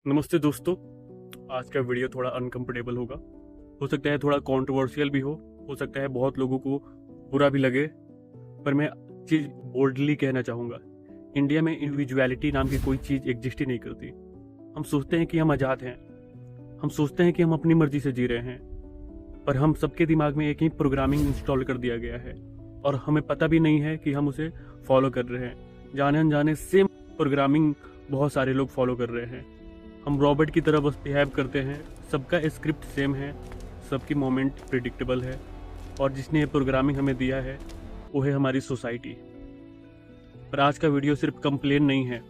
नमस्ते दोस्तों। आज का वीडियो थोड़ा अनकंफर्टेबल होगा। हो सकता है थोड़ा कंट्रोवर्शियल भी हो सकता है बहुत लोगों को बुरा भी लगे, पर मैं चीज़ बोल्डली कहना चाहूँगा। इंडिया में इंडिविजुअलिटी नाम की कोई चीज़ एग्जिस्ट ही नहीं करती। हम सोचते हैं कि हम आज़ाद हैं, हम सोचते हैं कि हम अपनी मर्जी से जी रहे हैं, पर हम सबके दिमाग में एक ही प्रोग्रामिंग इंस्टॉल कर दिया गया है और हमें पता भी नहीं है कि हम उसे फॉलो कर रहे हैं। जाने अनजाने सेम प्रोग्रामिंग बहुत सारे लोग फॉलो कर रहे हैं। हम रॉबर्ट की तरह बस बिहेव करते हैं, सबका स्क्रिप्ट सेम है, सबकी मोमेंट प्रिडिक्टेबल है, और जिसने ये प्रोग्रामिंग हमें दिया है वो है हमारी सोसाइटी। पर आज का वीडियो सिर्फ कंप्लेन नहीं है।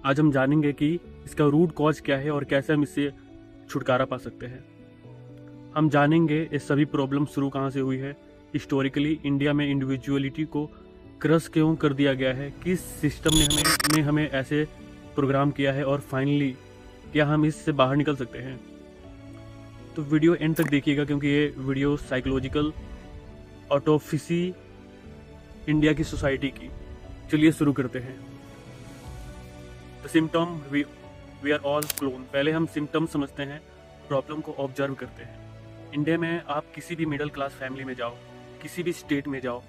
आज हम जानेंगे कि इसका रूट कॉज क्या है और कैसे हम इससे छुटकारा पा सकते हैं। हम जानेंगे ये सभी प्रॉब्लम शुरू कहाँ से हुई है, हिस्टोरिकली इंडिया में इंडिविजुअलिटी को क्रश क्यों कर दिया गया है, किस सिस्टम ने हमें ऐसे प्रोग्राम किया है, और फाइनली क्या हम इससे बाहर निकल सकते हैं। तो वीडियो एंड तक देखिएगा, क्योंकि ये वीडियो साइकोलॉजिकल ऑटोफिसी इंडिया की सोसाइटी की। चलिए शुरू करते हैं। The symptom we are all clone. पहले हम सिम्टम समझते हैं, प्रॉब्लम को ऑब्जर्व करते हैं। इंडिया में आप किसी भी मिडिल क्लास फैमिली में जाओ, किसी भी स्टेट में जाओ,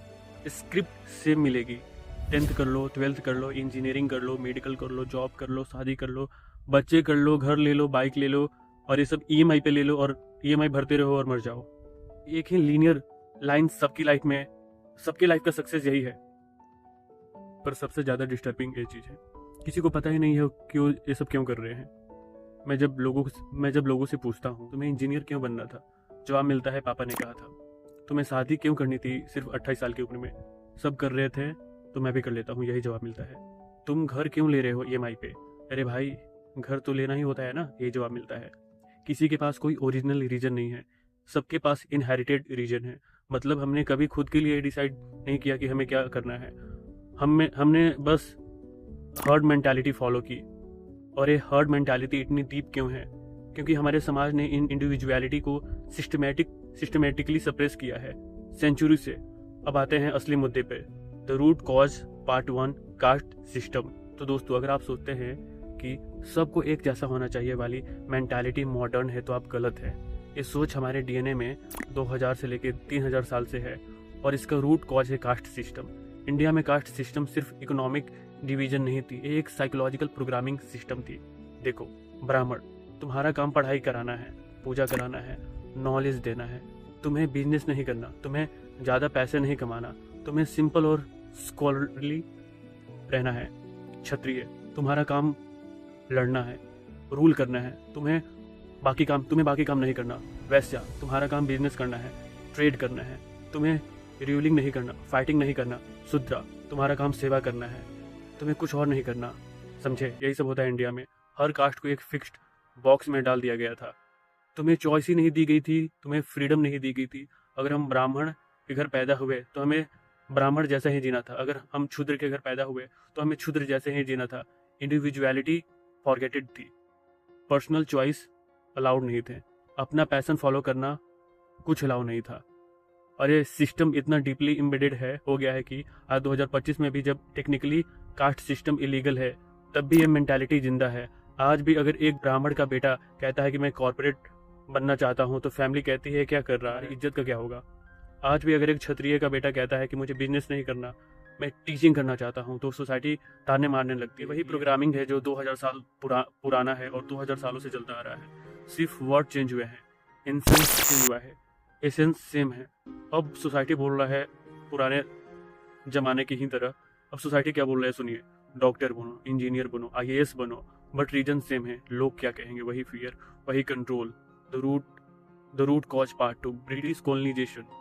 स्क्रिप्ट सेम मिलेगी। 10th कर लो, 12th कर लो, इंजीनियरिंग कर लो, मेडिकल कर लो, जॉब कर लो, शादी कर लो, बच्चे कर लो, घर ले लो, बाइक ले लो, और ये सब ईएमआई पे ले लो और ईएमआई भरते रहो और मर जाओ। एक ही लीनियर लाइन सबकी लाइफ में, सबकी लाइफ का सक्सेस यही है। पर सबसे ज़्यादा डिस्टर्बिंग ये चीज़ है, किसी को पता ही नहीं है क्यों ये सब क्यों कर रहे हैं। मैं जब लोगों से पूछता हूँ तुम्हें इंजीनियर क्यों बनना था, जवाब मिलता है पापा ने कहा था। तुम्हें शादी क्यों करनी थी सिर्फ 28 साल की उम्र में, सब कर रहे थे तो मैं भी कर लेता हूँ, यही जवाब मिलता है। तुम घर क्यों ले रहे हो ईएमआई पे, अरे भाई घर तो लेना ही होता है ना, यही जवाब मिलता है। किसी के पास कोई ओरिजिनल रीजन नहीं है, सबके पास इनहेरिटेड रीजन है। मतलब हमने कभी खुद के लिए डिसाइड नहीं किया कि हमें क्या करना है, हमने बस हर्ड मेंटालिटी फॉलो की। और ये हर्ड मेंटालिटी इतनी डीप क्यों है, क्योंकि हमारे समाज ने इन इंडिविजुअलिटी को सिस्टमेटिकली सप्रेस किया है सेंचुरी से। अब आते हैं असली मुद्दे पे, the root cause part 1, caste system. तो दोस्तों, अगर आप सोचते हैं कि सबको एक जैसा होना चाहिए वाली मेंटालिटी मॉडर्न है तो आप गलत है। ये सोच हमारे डीएनए में 2000 से लेकर 3000 साल से है, और इसका रूट कॉज है कास्ट सिस्टम। इंडिया में कास्ट सिस्टम सिर्फ इकोनॉमिक डिवीजन नहीं थी, ये एक साइकोलॉजिकल प्रोग्रामिंग सिस्टम थी। देखो, ब्राह्मण, तुम्हारा काम पढ़ाई कराना है, पूजा कराना है, नॉलेज देना है, तुम्हें बिजनेस नहीं करना, तुम्हें ज़्यादा पैसे नहीं कमाना, तुम्हें सिंपल और स्कॉलरली रहना है। क्षत्रिय, तुम्हारा काम लड़ना है, रूल करना है, तुम्हें बाकी काम नहीं करना। वैश्या, तुम्हारा काम बिजनेस करना है, ट्रेड करना है, तुम्हें रूलिंग नहीं करना, फाइटिंग नहीं करना। शूद्रा, तुम्हारा काम सेवा करना है, तुम्हें कुछ और नहीं करना। समझे, यही सब होता है इंडिया में। हर कास्ट को एक फिक्स्ड बॉक्स में डाल दिया गया था, तुम्हें चॉइस ही नहीं दी गई थी, तुम्हें फ्रीडम नहीं दी गई थी। अगर हम ब्राह्मण के घर पैदा हुए तो हमें ब्राह्मण जैसा ही जीना था, अगर हम शूद्र के घर पैदा हुए तो हमें शूद्र जैसे ही जीना था। इंडिविजुअलिटी फॉरगेटेड थी, पर्सनल चॉइस अलाउड नहीं थे, अपना पैशन फॉलो करना कुछ अलाउ नहीं था। और ये सिस्टम इतना डीपली इम्बेडेड हो गया है कि आज 2025 में भी जब टेक्निकली कास्ट सिस्टम इलीगल है, तब भी ये मेंटालिटी जिंदा है। आज भी अगर एक ब्राह्मण का बेटा कहता है कि मैं कॉर्पोरेट बनना चाहता हूँ तो फैमिली कहती है क्या कर रहा है, इज्जत का क्या होगा। आज भी अगर एक क्षत्रिय का बेटा कहता है कि मुझे बिजनेस नहीं करना, मैं टीचिंग करना चाहता हूँ, तो सोसाइटी ताने मारने लगती है। वही प्रोग्रामिंग है जो 2000 साल पुराना है और 2000 सालों से चलता आ रहा है। सिर्फ वर्ड चेंज हुए हैं, इंसेंस चेंज हुआ है, एसेंस सेम है। अब सोसाइटी बोल रहा है पुराने जमाने की ही तरह। अब सोसाइटी क्या बोल रहा है सुनिए, डॉक्टर बनो, इंजीनियर बनो, आईएएस बनो, बट रीजन सेम है। लोग क्या कहेंगे, वही फियर, वही control. The root cause part 2, British colonization.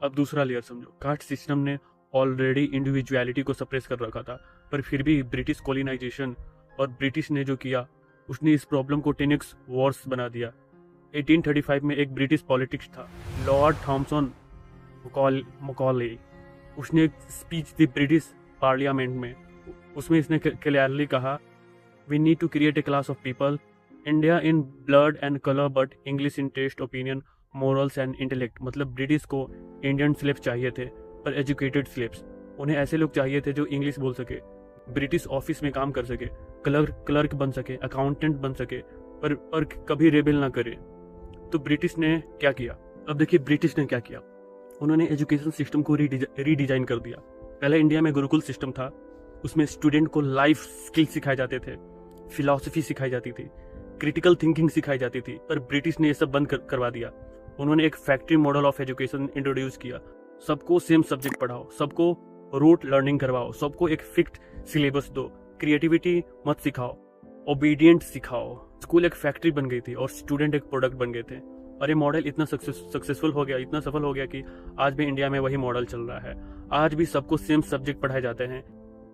अब दूसरा लेयर समझो, कास्ट सिस्टम ने ऑलरेडी इंडिविजुअलिटी को सप्रेस कर रखा था, पर फिर भी ब्रिटिश कॉलोनाइजेशन और ब्रिटिश ने जो किया, उसने इस प्रॉब्लम को 10x वर्स बना दिया। 1835 में एक ब्रिटिश पॉलिटिक्स था, लॉर्ड थॉमसन मकॉले। उसने एक स्पीच दी ब्रिटिश पार्लियामेंट में, उसमें इसने क्लियरली कहा, we need to create a class of people, India in blood and colour but English in taste, opinion, morals and intellect. मतलब ब्रिटिश को इंडियन स्लेव्स चाहिए थे पर एजुकेटेड स्लेव्स। उन्हें ऐसे लोग चाहिए थे जो इंग्लिश बोल सके, ब्रिटिश ऑफिस में काम कर सके, क्लर्क बन सके, अकाउंटेंट बन सके, पर कभी रेबेल ना करे। तो ब्रिटिश ने क्या किया? अब देखिए ब्रिटिश ने क्या किया। उन्होंने एजुकेशन सिस्टम को रीडिजाइन कर दिया। पहले इंडिया में गुरुकुल सिस्टम था, उसमें स्टूडेंट को लाइफ स्किल सिखाए जाते थे, फिलॉसफी सिखाई जाती थी, क्रिटिकल थिंकिंग सिखाई जाती थी। पर ब्रिटिश ने ये सब बंद करवा दिया। उन्होंने एक factory model of education introduce किया। सबको सेम सब्जेक्ट पढ़ाओ, सबको रूट लर्निंग करवाओ, सबको एक फिक्स्ड सिलेबस दो, क्रिएटिविटी मत सिखाओ, ओबीडियंट सिखाओ। स्कूल एक फैक्ट्री बन गई थी और स्टूडेंट एक प्रोडक्ट बन गए थे। और ये मॉडल इतना सक्सेसफुल हो गया, इतना सफल हो गया कि आज भी इंडिया में वही मॉडल चल रहा है। आज भी सबको सेम सब्जेक्ट पढ़ाए जाते हैं,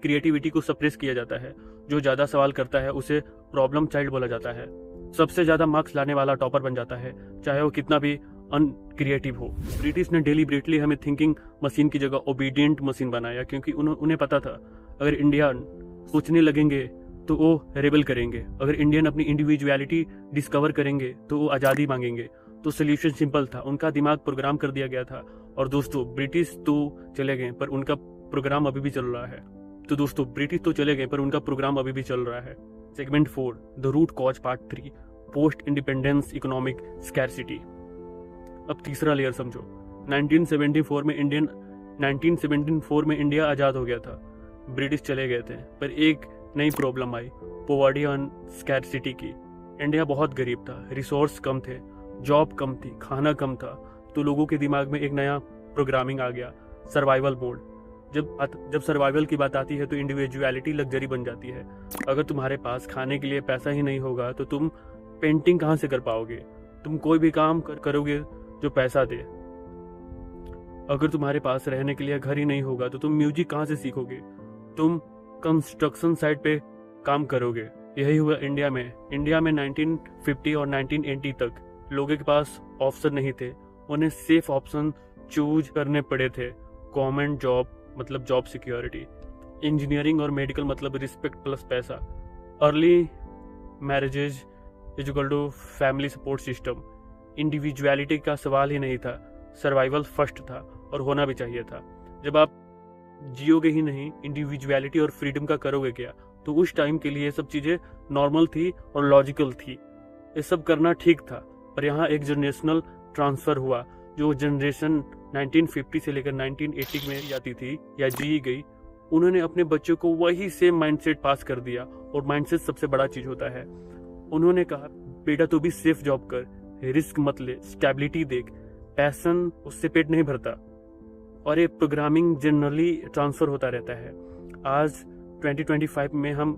क्रिएटिविटी को सप्रेस किया जाता है, जो ज्यादा सवाल करता है उसे प्रॉब्लम चाइल्ड बोला जाता है, सबसे ज्यादा मार्क्स लाने वाला टॉपर बन जाता है, चाहे वो कितना भी अनक्रिएटिव हो। ब्रिटिश ने डेलिबरेटली हमें थिंकिंग मशीन की जगह ओबीडियंट मशीन बनाया, क्योंकि उन्हें पता था अगर इंडियन सोचने लगेंगे तो वो रेबल करेंगे, अगर इंडियन अपनी इंडिविजुअलिटी डिस्कवर करेंगे तो वो आज़ादी मांगेंगे। तो सोल्यूशन सिंपल था, उनका दिमाग प्रोग्राम कर दिया गया था। और दोस्तों ब्रिटिश तो चले गए पर उनका प्रोग्राम अभी भी चल रहा है। तो दोस्तों ब्रिटिश तो चले गए पर उनका प्रोग्राम अभी भी चल रहा है। Segment 4, the root cause part 3, post independence economic scarcity. अब तीसरा लेयर समझो। 1974 में इंडिया आज़ाद हो गया था, ब्रिटिश चले गए थे, पर एक नई प्रॉब्लम आई, पॉवर्टी और स्कैरसिटी की। इंडिया बहुत गरीब था, रिसोर्स कम थे, जॉब कम थी, खाना कम था। तो लोगों के दिमाग में एक नया प्रोग्रामिंग आ गया, सर्वाइवल मोड। जब सर्वाइवल की बात आती है तो इंडिविजुअलिटी लग्जरी बन जाती है। अगर तुम्हारे पास खाने के लिए पैसा ही नहीं होगा तो तुम पेंटिंग कहाँ से कर पाओगे? तुम कोई भी काम करोगे जो पैसा दे। अगर तुम्हारे पास रहने के लिए घर ही नहीं होगा तो तुम म्यूजिक कहाँ से सीखोगे? तुम कंस्ट्रक्शन साइट पे काम करोगे। यही हुआ इंडिया में 1950 और 1980 तक लोगों के पास ऑप्शन नहीं थे, उन्हें सेफ ऑप्शन चूज करने पड़े थे। गवर्नमेंट जॉब मतलब जॉब सिक्योरिटी, इंजीनियरिंग और मेडिकल मतलब रिस्पेक्ट प्लस पैसा, early marriages is equal to family support system. Individuality का सवाल ही नहीं था, सर्वाइवल फर्स्ट था और होना भी चाहिए था। जब आप जियोगे ही नहीं, इंडिविजुअलिटी और फ्रीडम का करोगे क्या? तो उस टाइम के लिए ये सब चीजें नॉर्मल थी और लॉजिकल थी, ये सब करना ठीक था। पर यहाँ एक जनरेशनल ट्रांसफर हुआ। जो जनरेशन 1950 से लेकर 1980 में जाती थी या जी गई, उन्होंने अपने बच्चों को वही सेम माइंडसेट पास कर दिया। और माइंडसेट सबसे बड़ा चीज होता है। उन्होंने कहा बेटा तू भी सेफ जॉब कर, रिस्क मत ले, स्टेबिलिटी देख, पैशन उससे पेट नहीं भरता। और ये प्रोग्रामिंग जनरली ट्रांसफर होता रहता है। आज 2025 में हम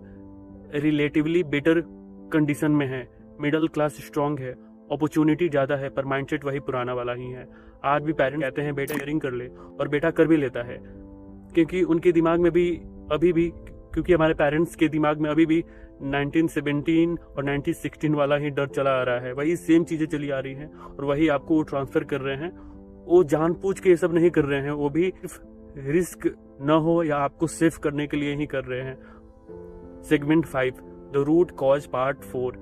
रिलेटिवली बेटर कंडीशन में हैं, मिडिल क्लास स्ट्रांग है, अपॉर्चुनिटी ज़्यादा है, पर माइंडसेट वही पुराना वाला ही है। आज भी पेरेंट्स कहते हैं बेटा इंजीनियरिंग कर ले, और बेटा कर भी लेता है, क्योंकि उनके दिमाग में भी अभी भी, क्योंकि हमारे पेरेंट्स के दिमाग में अभी भी 1917 और 1916 वाला ही डर चला आ रहा है। वही सेम चीज़ें चली आ रही हैं और वही आपको वो ट्रांसफर कर रहे हैं। वो जानबूझ के ये सब नहीं कर रहे हैं, वो भी रिस्क न हो या आपको सेफ करने के लिए ही कर रहे हैं। Segment 5, the root cause part 4,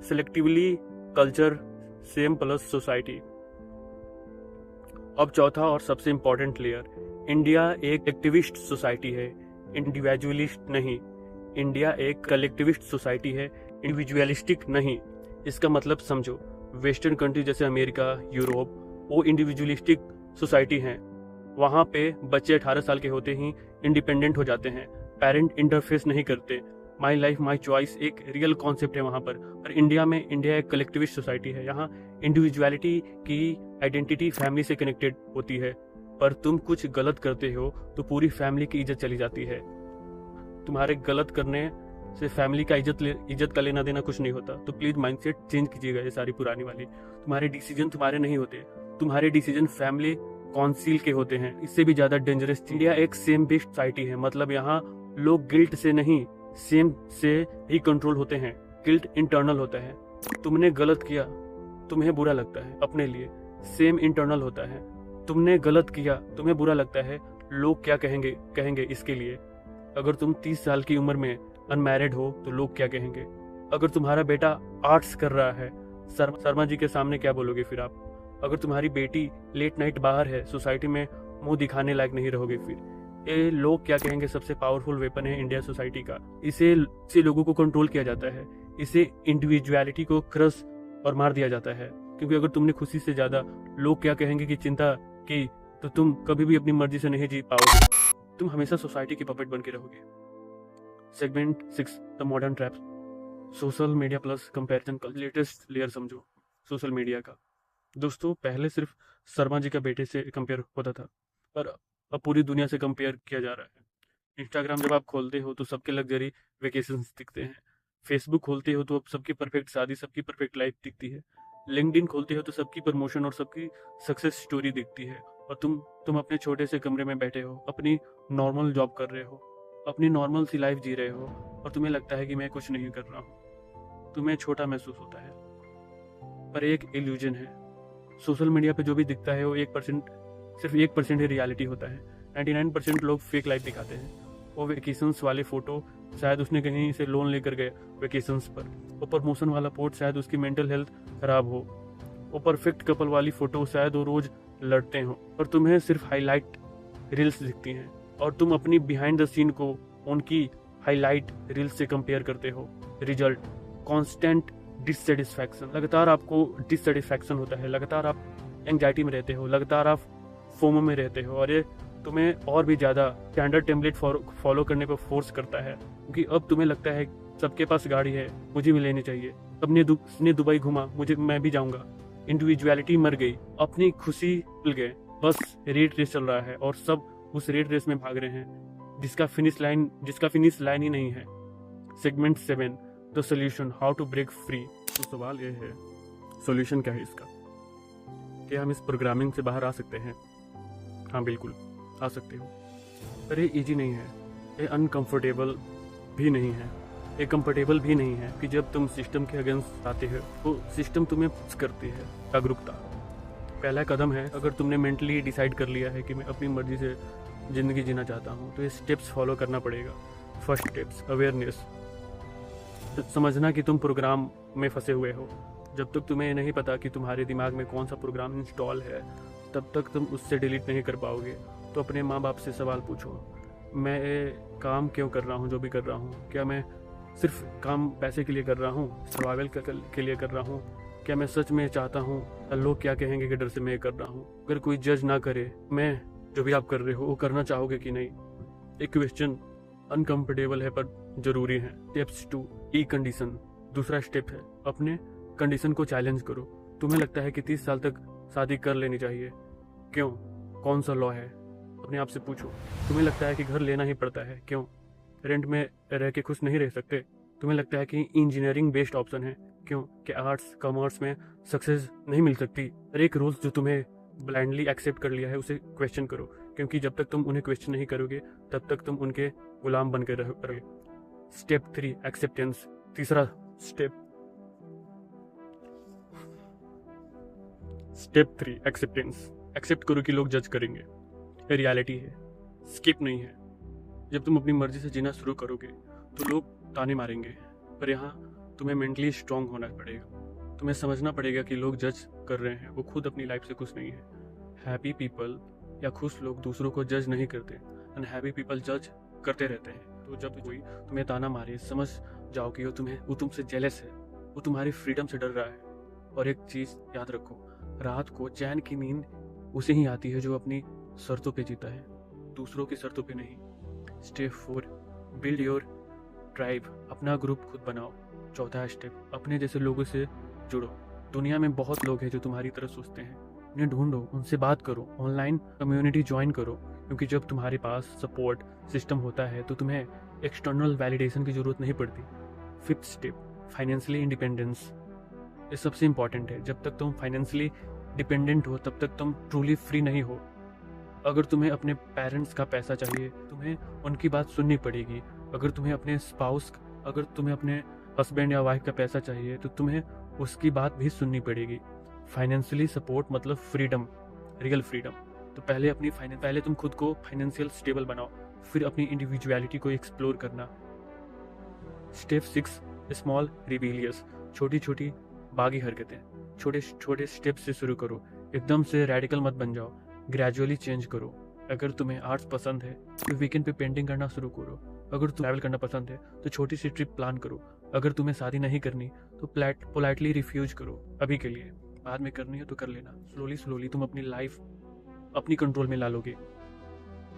selectively culture same plus society. अब चौथा और सबसे इंपॉर्टेंट लेयर, इंडिया एक एक्टिविस्ट सोसाइटी है, इंडिविजुअलिस्ट नहीं। इंडिया एक कलेक्टिविस्ट सोसाइटी है, इंडिविजुअलिस्टिक नहीं। इसका मतलब समझो, वेस्टर्न कंट्री जैसे अमेरिका, यूरोप, वो इंडिविजुअलिस्टिक सोसाइटी हैं। वहाँ पे बच्चे 18 साल के होते ही इंडिपेंडेंट हो जाते हैं, पेरेंट इंटरफेस नहीं करते, माई लाइफ माई चॉइस एक रियल कॉन्सेप्ट है वहाँ पर इंडिया एक कलेक्टिविस्ट सोसाइटी है। यहाँ इंडिविजुअलिटी की आइडेंटिटी फैमिली से कनेक्टेड होती है, पर तुम कुछ गलत करते हो तो पूरी फैमिली की इज्जत चली जाती है। तुम्हारे गलत करने से फैमिली का इज्जत का लेना देना कुछ नहीं होता। तो प्लीज माइंडसेट चेंज कीजिएगा, ये सारी पुरानी वाली। तुम्हारे डिसीजन तुम्हारे नहीं होते, तुम्हारे डिसीजन फैमिली काउंसिल के होते हैं। इससे भी ज्यादा डेंजरस, इंडिया एक सेम बेस्ड सोसाइटी है, मतलब यहाँ लोग गिल्ट से नहीं सेम से ही कंट्रोल होते हैं। गिल्ट इंटरनल होता है, तुमने गलत किया तुम्हें बुरा लगता है अपने लिए, सेम इंटरनल होता है। तुमने गलत किया तुम्हें बुरा लगता है, लोग क्या कहेंगे इसके लिए। अगर तुम 30 साल की उम्र में अनमैरिड हो तो लोग क्या कहेंगे। अगर तुम्हारा बेटा आर्ट्स कर रहा है, शर्मा जी के सामने क्या बोलोगे फिर आप। अगर तुम्हारी बेटी लेट नाइट बाहर है, सोसाइटी में मुंह दिखाने लायक नहीं रहोगे फिर। ये लोग क्या कहेंगे सबसे पावरफुल वेपन है इंडिया सोसाइटी का। इसे लोगों को कंट्रोल किया जाता है, इसे इंडिविजुअलिटी को क्रश और मार दिया जाता है। क्योंकि अगर तुमने खुशी से ज्यादा लोग क्या कहेंगे की चिंता की तो तुम कभी भी अपनी मर्जी से नहीं जी पाओगे, तुम हमेशा सोसाइटी की पपेट बन के रहोगे। Segment 6 the modern trap, social media plus comparison का लेटेस्ट लेयर समझो सोशल मीडिया का। दोस्तों पहले सिर्फ शर्मा जी का बेटे से कंपेयर होता था, पर अब पूरी दुनिया से कंपेयर किया जा रहा है। इंस्टाग्राम जब आप खोलते हो तो सबके लग्जरी वेकेशंस दिखते हैं, फेसबुक खोलते हो तो अब सबकी परफेक्ट शादी, सबकी परफेक्ट लाइफ दिखती है, लिंक्डइन खोलते हो तो सबकी प्रमोशन और सबकी सक्सेस स्टोरी दिखती है, और तुम अपने छोटे से कमरे में बैठे हो, अपनी नॉर्मल जॉब कर रहे हो, अपनी नॉर्मल सी लाइफ जी रहे हो, और तुम्हें लगता है कि मैं कुछ नहीं कर रहा हूँ। तुम्हें छोटा महसूस होता है, पर एक इल्यूजन है। सोशल मीडिया पे जो भी दिखता है वो 1%, सिर्फ 1% ही रियलिटी होता है। 99% लोग फेक लाइफ दिखाते हैं। वो वेकेशंस वाले फोटो शायद उसने कहीं से लोन लेकर गए वेकेशंस पर, वो प्रमोशन वाला पोस्ट शायद उसकी मेंटल हेल्थ खराब हो, वो परफेक्ट कपल वाली फोटो शायद वो रोज लड़ते हो, पर तुम्हें सिर्फ हाईलाइट रील्स दिखती हैं, और तुम अपनी बिहाइंड द सीन को उनकी हाईलाइट रील्स से कंपेयर करते हो। रिजल्ट कॉन्स्टेंट डिससेटिस्फैक्शन, लगातार आपको डिससेटिस्फैक्शन होता है, लगातार आप एंग्जाइटी में रहते हो, लगातार आप फोमो में रहते हो, और ये तुम्हें और भी ज़्यादा स्टैंडर्ड टेम्पलेट फॉलो करने पर फोर्स करता है। क्योंकि अब तुम्हें लगता है सबके पास गाड़ी है, मुझे भी लेनी चाहिए, सबने दुबई घूमा, मैं भी जाऊंगा। इंडिविजुअलिटी मर गई, अपनी खुशी भूल गए, बस रेट रेस चल रहा है और सब उस रेट रेस में भाग रहे हैं जिसका फिनिश लाइन ही नहीं है। Segment 7 the solution, how to break free. तो सवाल ये है, सोल्यूशन क्या है इसका? क्या हम इस प्रोग्रामिंग से बाहर आ सकते हैं? हाँ बिल्कुल आ सकते हो, पर ये ईजी नहीं है, ये अनकंफर्टेबल भी नहीं है, ये कंफर्टेबल भी नहीं है। कि जब तुम सिस्टम के अगेंस्ट आते हो तो सिस्टम तुम्हें पुश करती है। जागरूकता पहला कदम है। अगर तुमने मेंटली डिसाइड कर लिया है कि मैं अपनी मर्जी से ज़िंदगी जीना चाहता हूँ तो ये स्टेप्स फॉलो करना पड़ेगा। फर्स्ट स्टेप्स, अवेयरनेस, समझना कि तुम प्रोग्राम में फंसे हुए हो। जब तक तुम्हें नहीं पता कि तुम्हारे दिमाग में कौन सा प्रोग्राम इंस्टॉल है, तब तक तुम उससे डिलीट नहीं कर पाओगे। तो अपने माँ बाप से सवाल पूछो, मैं ये काम क्यों कर रहा हूँ जो भी कर रहा हूँ? क्या मैं सिर्फ काम पैसे के लिए कर रहा हूँ, सर्वाइवल के लिए कर रहा हूँ? क्या मैं सच में चाहता हूँ, लोग क्या कहेंगे के डर से मैं कर रहा हूँ? अगर कोई जज ना करे, मैं जो भी आप कर रहे हो वो करना चाहोगे कि नहीं? एक क्वेश्चन अनकंफर्टेबल है पर जरूरी है। स्टेप्स 2 ई कंडीशन, दूसरा स्टेप है अपने कंडीशन को चैलेंज करो। तुम्हें लगता है कि 30 साल तक शादी कर लेनी चाहिए, क्यों? कौन सा लॉ है? अपने आप से पूछो। तुम्हें लगता है कि घर लेना ही पड़ता है, क्यों? रेंट में रह के खुश नहीं रह सकते? तुम्हें लगता है कि इंजीनियरिंग बेस्ट ऑप्शन है, क्यों? कि आर्ट्स कॉमर्स में सक्सेस नहीं मिल सकती? हर एक रूल्स जो तुम्हें ब्लाइंडली एक्सेप्ट कर लिया है उसे क्वेश्चन करो, क्योंकि जब तक तुम उन्हें क्वेश्चन नहीं करोगे तब तक तुम उनके गुलाम बन के रहोगे। स्टेप 3 एक्सेप्टेंस, तीसरा स्टेप। स्टेप 3 एक्सेप्टेंस, एक्सेप्ट करो कि लोग जज करेंगे, ये रियलिटी है, स्किप नहीं है। जब तुम अपनी मर्जी से जीना शुरू करोगे तो लोग ताने मारेंगे, पर यहाँ तुम्हें मेंटली स्ट्रांग होना पड़ेगा। तुम्हें समझना पड़ेगा कि लोग जज कर रहे हैं, वो खुद अपनी लाइफ से खुश नहीं है। हैप्पी पीपल या खुश लोग दूसरों को जज नहीं करते, अनहैप्पी पीपल जज करते रहते हैं। तो जब कोई तुम्हें ताना मारे, समझ जाओ कि वो तुमसे जेलस है, वो तुम्हारी फ्रीडम से डर रहा है। और एक चीज़ याद रखो, रात को चैन की नींद उसे ही आती है जो अपनी शर्तों पे जीता है, दूसरों की शर्तों पे नहीं। स्टेप 4 बिल्ड योर ट्राइब, अपना ग्रुप खुद बनाओ। चौथा स्टेप, अपने जैसे लोगों से जुड़ो। दुनिया में बहुत लोग हैं जो तुम्हारी तरह सोचते हैं, उन्हें ढूंढो, उनसे बात करो, ऑनलाइन कम्युनिटी ज्वाइन करो, क्योंकि जब तुम्हारे पास सपोर्ट सिस्टम होता है तो तुम्हें एक्सटर्नल वैलिडेशन की जरूरत नहीं पड़ती। फिफ्थ स्टेप, फाइनेंशियली इंडिपेंडेंस, ये सबसे इंपॉर्टेंट है। जब तक तुम फाइनेंशियली डिपेंडेंट हो तब तक तुम ट्रूली फ्री नहीं हो। अगर तुम्हें अपने पेरेंट्स का पैसा चाहिए, तुम्हें उनकी बात सुननी पड़ेगी। अगर तुम्हें अपने हस्बैंड या वाइफ का पैसा चाहिए तो तुम्हें उसकी बात भी सुननी पड़ेगी। फाइनेंशियली सपोर्ट मतलब फ्रीडम, रियल फ्रीडम। तो पहले तुम खुद को फाइनेंशियल स्टेबल बनाओ, फिर अपनी इंडिविजुअलिटी को एक्सप्लोर करना। स्टेप 6 स्मॉल रिबेलियस, छोटी छोटी बागी हरकतें, छोटे छोटे स्टेप से शुरू करो। एकदम से रेडिकल मत बन जाओ, ग्रेजुअली चेंज करो। अगर तुम्हें आर्ट्स पसंद है तो वीकेंड पे पेंटिंग करना शुरू करो। अगर तुम्हें ट्रैवल करना पसंद है तो छोटी सी ट्रिप प्लान करो। अगर तुम्हें शादी नहीं करनी तो पोलाइटली रिफ्यूज करो अभी के लिए। बाद में करनी है तो कर लेना। स्लोली स्लोली तुम अपनी लाइफ अपनी कंट्रोल में ला लोगे।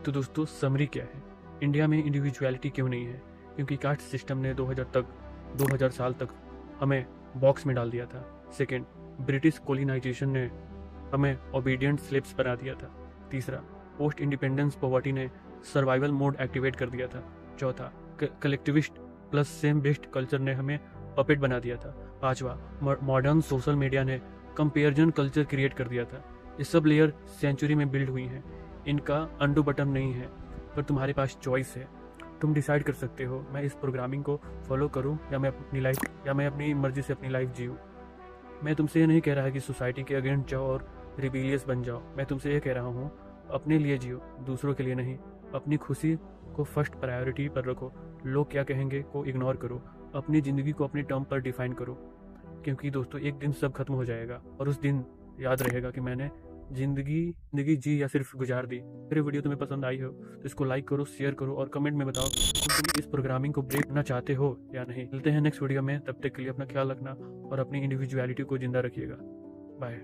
तो दोस्तों समरी क्या है? इंडिया में इंडिविजुअलिटी क्यों नहीं है? क्योंकि कास्ट सिस्टम ने 2000 साल तक हमें बॉक्स में डाल दिया था। सेकेंड, ब्रिटिश कोलिनाइजेशन ने हमें ओबीडियंट स्लेव्स बना दिया था। तीसरा, पोस्ट इंडिपेंडेंस पॉवर्टी ने सर्वाइवल मोड एक्टिवेट कर दिया था। चौथा, collectivist plus same based culture ने हमें पपेट बना दिया था। पांचवा, मॉडर्न सोशल मीडिया ने कंपेरिजन कल्चर क्रिएट कर दिया था। ये सब लेयर सेंचुरी में बिल्ड हुई हैं। इनका अंडू बटन नहीं है, पर तुम्हारे पास चॉइस है। तुम डिसाइड कर सकते हो मैं इस प्रोग्रामिंग को फॉलो करूं या मैं अपनी मर्जी से अपनी लाइफ जीऊं। मैं तुमसे ये नहीं कह रहा कि सोसाइटी के अगेंस्ट जाओ और रिबेलियस बन जाओ। मैं तुमसे ये कह रहा हूँ अपने लिए जियो, दूसरों के लिए नहीं। अपनी खुशी को फर्स्ट प्रायोरिटी पर रखो। लोग क्या कहेंगे को इग्नोर करो। अपनी ज़िंदगी को अपने टर्म पर डिफाइन करो, क्योंकि दोस्तों एक दिन सब खत्म हो जाएगा और उस दिन याद रहेगा कि मैंने जिंदगी जी या सिर्फ गुजार दी। मेरी वीडियो तुम्हें पसंद आई हो तो इसको लाइक करो, शेयर करो और कमेंट में बताओ तुम इस प्रोग्रामिंग को ब्रेक करना चाहते हो या नहीं। मिलते हैं नेक्स्ट वीडियो में, तब तक के लिए अपना ख्याल रखना और अपनी इंडिविजुअलिटी को जिंदा रखिएगा। बाय।